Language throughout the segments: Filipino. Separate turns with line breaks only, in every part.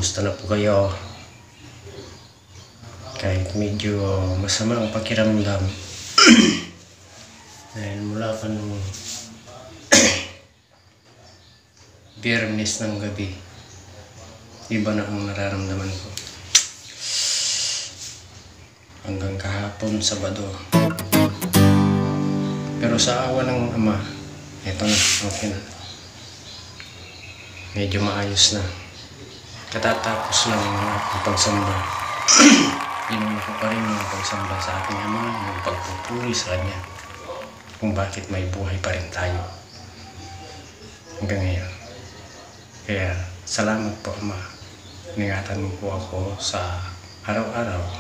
Kumusta na po kayo? Kahit medyo masama ang pakiramdam dahil mula pa nung Biyernes ng gabi, iba na ang nararamdaman ko. Hanggang kahapon, Sabado. Pero sa awa ng Ama, eto na, okay na. Medyo maayos na. Katatapos lang ang pagsamba. Inuna ko pa rin yung pagsamba sa ating Ama, yung pagpupuri sa Kanya, kung bakit may buhay pa rin tayo hanggang ngayon. Kaya salamat po, Ama. Ingatan mo po ako sa araw-araw.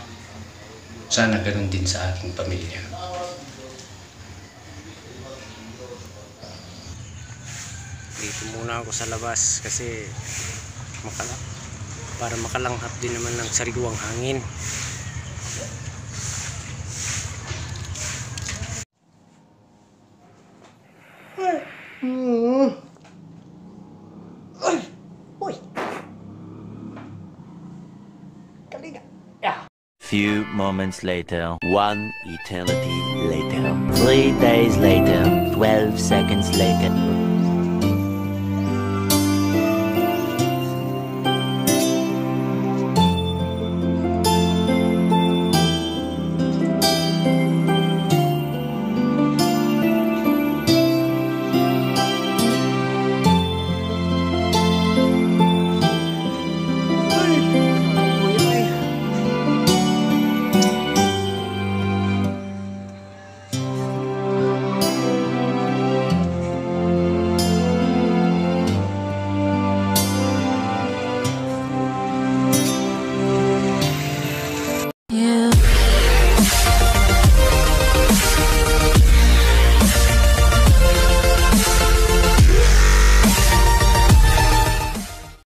Sana ganun din sa aking pamilya. Dito muna ako sa labas kasi para makalanghap din naman ng sariwang hangin.
Few moments later, 1 eternity later, 3 days later, 12 seconds later.